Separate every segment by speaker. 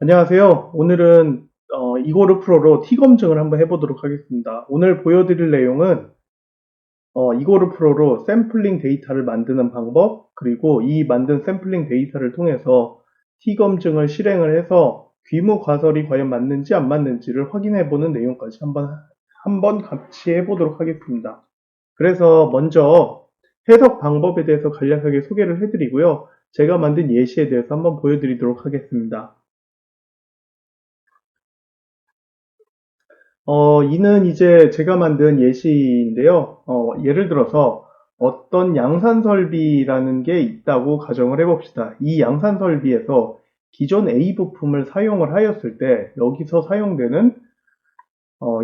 Speaker 1: 안녕하세요. 오늘은 이고르 프로로 T 검증을 한번 해보도록 하겠습니다. 오늘 보여드릴 내용은 이고르 프로로 샘플링 데이터를 만드는 방법, 그리고 이 만든 샘플링 데이터를 통해서 T 검증을 실행을 해서 귀무 과설이 과연 맞는지 안 맞는지를 확인해보는 내용까지 한번 같이 해보도록 하겠습니다. 그래서 먼저 해석 방법에 대해서 간략하게 소개를 해드리고요. 제가 만든 예시에 대해서 한번 보여드리도록 하겠습니다. 이는 이제 제가 만든 예시인데요. 예를 들어서 어떤 양산 설비라는 게 있다고 가정을 해봅시다. 이 양산 설비에서 기존 A 부품을 사용을 하였을 때 여기서 사용되는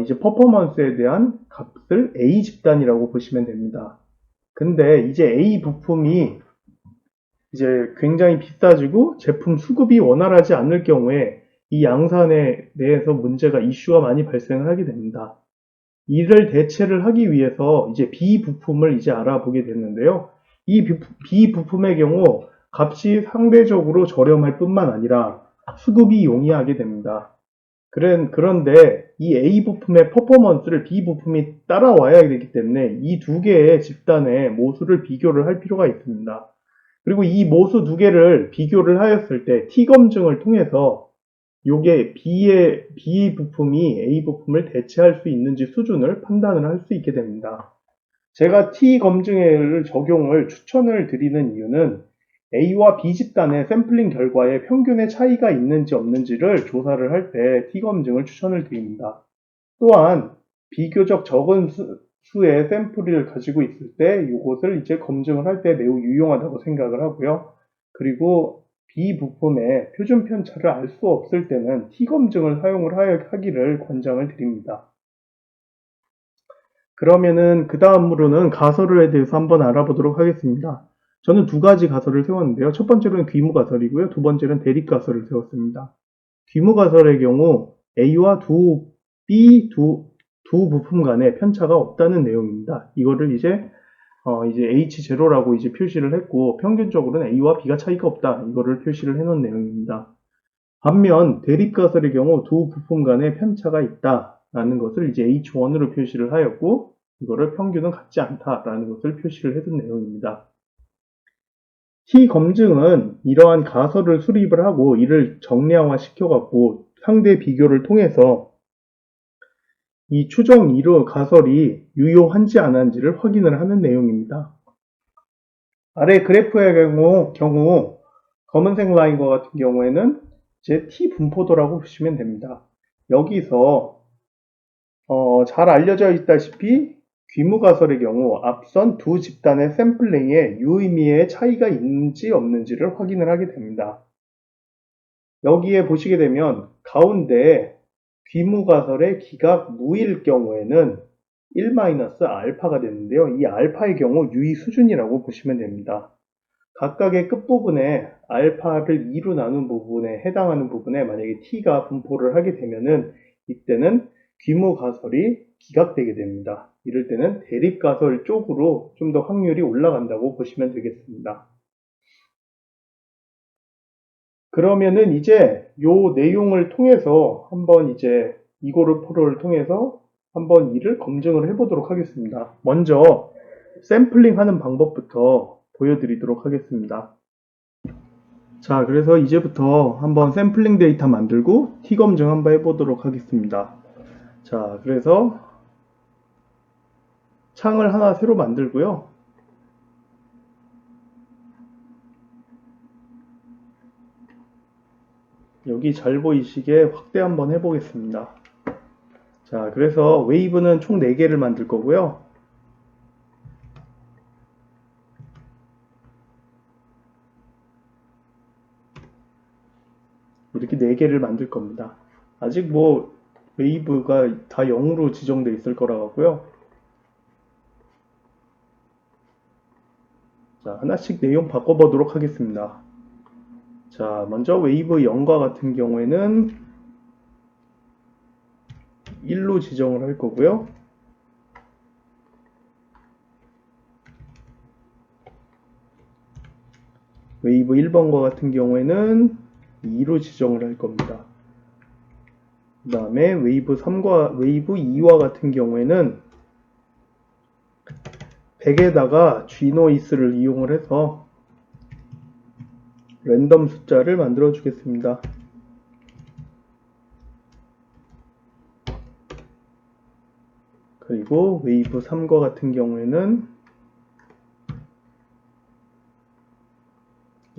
Speaker 1: 이제 퍼포먼스에 대한 값을 A 집단이라고 보시면 됩니다. 근데 이제 A 부품이 이제 굉장히 비싸지고 제품 수급이 원활하지 않을 경우에 이 양산에 대해서 문제가 이슈가 많이 발생을 하게 됩니다. 이를 대체를 하기 위해서 이제 B 부품을 이제 알아보게 됐는데요. 이 B 부품의 경우 값이 상대적으로 저렴할 뿐만 아니라 수급이 용이하게 됩니다. 그런데 이 A 부품의 퍼포먼스를 B 부품이 따라와야 되기 때문에 이 두 개의 집단의 모수를 비교를 할 필요가 있습니다. 그리고 이 모수 두 개를 비교를 하였을 때 T 검증을 통해서 요게 B 부품이 A 부품을 대체할 수 있는지 수준을 판단을 할 수 있게 됩니다. 제가 T 검증을 적용을 추천을 드리는 이유는 A와 B 집단의 샘플링 결과에 평균의 차이가 있는지 없는지를 조사를 할 때 T 검증을 추천을 드립니다. 또한 비교적 적은 수의 샘플을 가지고 있을 때 이것을 이제 검증을 할 때 매우 유용하다고 생각을 하고요. 그리고 B 부품의 표준 편차를 알 수 없을 때는 T 검증을 사용을 하기를 권장을 드립니다. 그러면은 그 다음으로는 가설에 대해서 한번 알아보도록 하겠습니다. 저는 두 가지 가설을 세웠는데요. 첫 번째로는 귀무 가설이고요. 두 번째는 대립 가설을 세웠습니다. 귀무 가설의 경우 A와 두 부품 간의 편차가 없다는 내용입니다. 이거를 이제 H0라고 이제 표시를 했고, 평균적으로는 A와 B가 차이가 없다. 이거를 표시를 해놓은 내용입니다. 반면 대립 가설의 경우 두 부품 간의 편차가 있다라는 것을 이제 H1으로 표시를 하였고, 이거를 평균은 같지 않다라는 것을 표시를 해둔 내용입니다. T 검증은 이러한 가설을 수립을 하고 이를 정량화 시켜갖고 상대 비교를 통해서 이 추정 이루 가설이 유효한지 안 한지를 확인을 하는 내용입니다. 아래 그래프의 경우 검은색 라인과 같은 경우에는 제 T 분포도라고 보시면 됩니다. 여기서 잘 알려져 있다시피 귀무가설의 경우 앞선 두 집단의 샘플링에 유의미의 차이가 있는지 없는지를 확인을 하게 됩니다. 여기에 보시게 되면 가운데 귀무가설의 기각 무일 경우에는 1-알파가 되는데요. 이 알파의 경우 유의 수준이라고 보시면 됩니다. 각각의 끝부분에 알파를 2로 나눈 부분에 해당하는 부분에 만약에 t가 분포를 하게 되면은 이때는 귀무가설이 기각되게 됩니다. 이럴 때는 대립가설 쪽으로 좀 더 확률이 올라간다고 보시면 되겠습니다. 그러면은 이제 요 내용을 통해서 한번 이제 이고르 프로를 통해서 한번 이를 검증을 해보도록 하겠습니다. 먼저 샘플링 하는 방법부터 보여드리도록 하겠습니다. 자, 그래서 이제부터 한번 샘플링 데이터 만들고 T 검증 한번 해보도록 하겠습니다. 자, 그래서 창을 하나 새로 만들고요. 여기 잘 보이시게 확대 한번 해보겠습니다. 자, 그래서 웨이브는 총 4개를 만들 거고요. 이렇게 4개를 만들 겁니다. 아직 뭐 웨이브가 다 0으로 지정되어 있을 거라 고요. 자, 하나씩 내용 바꿔보도록 하겠습니다. 자, 먼저 웨이브 0과 같은 경우에는 1로 지정을 할 거고요. 웨이브 1번과 같은 경우에는 2로 지정을 할 겁니다. 그 다음에 웨이브 3과 웨이브 2와 같은 경우에는 100에다가 gnoise를 이용을 해서 랜덤 숫자를 만들어 주겠습니다. 그리고 웨이브 3과 같은 경우에는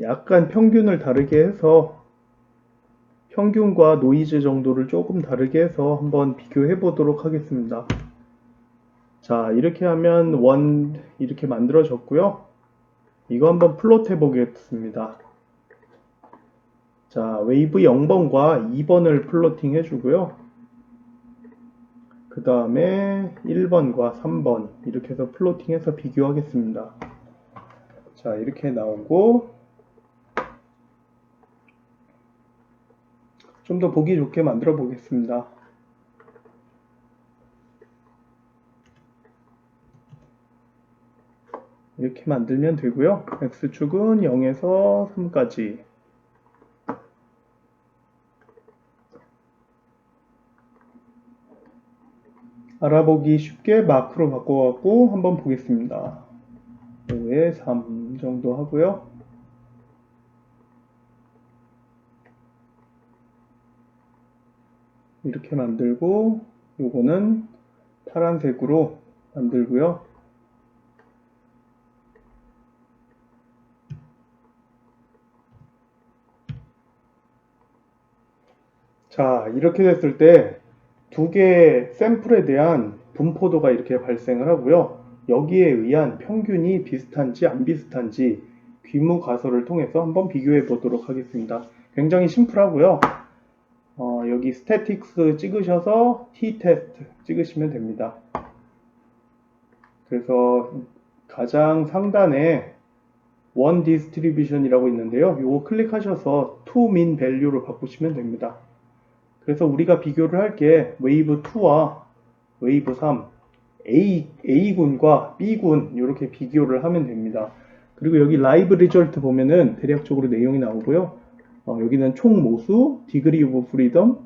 Speaker 1: 약간 평균을 다르게 해서 평균과 노이즈 정도를 조금 다르게 해서 한번 비교해 보도록 하겠습니다. 자, 이렇게 하면 원 이렇게 만들어졌고요. 이거 한번 플롯 해 보겠습니다. 자, 웨이브 0번과 2번을 플로팅 해주고요. 그 다음에 1번과 3번 이렇게 해서 플로팅해서 비교하겠습니다. 자, 이렇게 나오고 좀 더 보기 좋게 만들어 보겠습니다. 이렇게 만들면 되고요. X축은 0에서 3까지. 알아보기 쉽게 마크로 바꿔갖고 한번 보겠습니다. 5에 3 정도 하고요. 이렇게 만들고 요거는 파란색으로 만들고요. 자, 이렇게 됐을 때 두 개의 샘플에 대한 분포도가 이렇게 발생을 하고요. 여기에 의한 평균이 비슷한지 안 비슷한지 귀무 가설을 통해서 한번 비교해 보도록 하겠습니다. 굉장히 심플하고요. 여기 스태틱스 찍으셔서 t-테스트 찍으시면 됩니다. 그래서 가장 상단에 원 디스트리뷰션이라고 있는데요. 이거 클릭하셔서 to mean value로 바꾸시면 됩니다. 그래서 우리가 비교를 할 게 웨이브 2와 웨이브 3, A군과 B군 이렇게 비교를 하면 됩니다. 그리고 여기 라이브 리절트 보면은 대략적으로 내용이 나오고요. 여기는 총 모수, 디그리 오브 프리덤,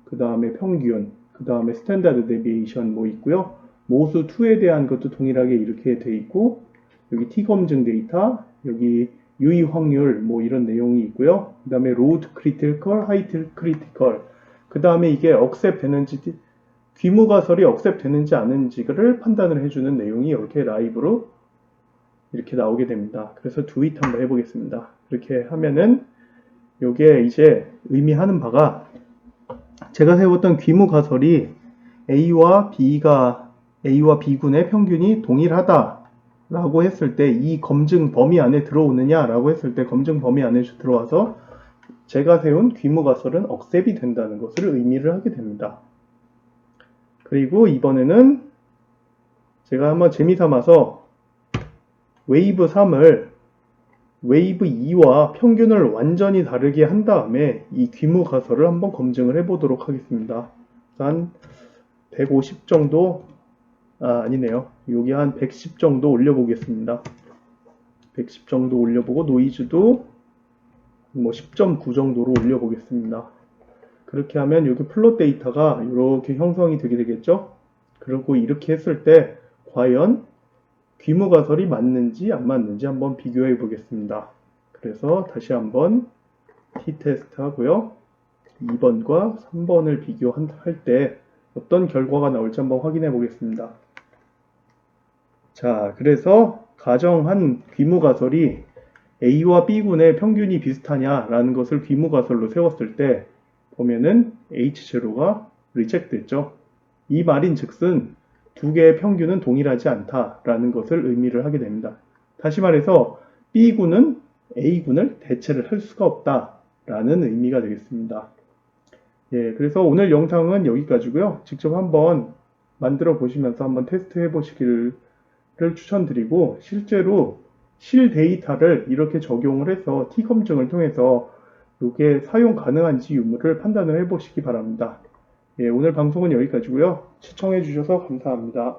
Speaker 1: 그 다음에 평균, 그 다음에 스탠다드 데비에이션 뭐 있고요. 모수 2에 대한 것도 동일하게 이렇게 돼 있고, 여기 T 검증 데이터, 여기 유의 확률 뭐 이런 내용이 있고요. 그 다음에 로드 크리티컬, 하이트 크리티컬, 그 다음에 이게 억셉 되는지, 귀무 가설이 억셉 되는지 않은지를 판단을 해주는 내용이 이렇게 라이브로 이렇게 나오게 됩니다. 그래서 do it 한번 해보겠습니다. 이렇게 하면은 이게 이제 의미하는 바가 제가 세웠던 귀무 가설이 A와 B군의 평균이 동일하다라고 했을 때 이 검증 범위 안에 들어오느냐라고 했을 때 검증 범위 안에 들어와서 제가 세운 귀무 가설은 억셉이 된다는 것을 의미를 하게 됩니다. 그리고 이번에는 제가 한번 재미삼아서 웨이브 3을 웨이브 2와 평균을 완전히 다르게 한 다음에 이 귀무 가설을 한번 검증을 해보도록 하겠습니다. 한 150 정도, 아니네요. 여기 한 110 정도 올려보겠습니다. 110 정도 올려보고 노이즈도 뭐 10.9 정도로 올려보겠습니다. 그렇게 하면 여기 플롯 데이터가 이렇게 형성이 되게 되겠죠? 그리고 이렇게 했을 때 과연 귀무 가설이 맞는지 안 맞는지 한번 비교해 보겠습니다. 그래서 다시 한번 t-테스트 하고요. 2번과 3번을 비교할 때 어떤 결과가 나올지 한번 확인해 보겠습니다. 자, 그래서 가정한 귀무 가설이 A와 B군의 평균이 비슷하냐라는 것을 귀무 가설로 세웠을 때 보면은 H0가 리젝트 됐죠. 이 말인 즉슨 두 개의 평균은 동일하지 않다라는 것을 의미를 하게 됩니다. 다시 말해서 B군은 A군을 대체를 할 수가 없다라는 의미가 되겠습니다. 예, 그래서 오늘 영상은 여기까지고요. 직접 한번 만들어 보시면서 한번 테스트 해 보시기를 추천드리고 실제로 실 데이터를 이렇게 적용을 해서 T 검증을 통해서 이게 사용 가능한지 유무를 판단을 해 보시기 바랍니다. 예, 오늘 방송은 여기까지고요. 시청해 주셔서 감사합니다.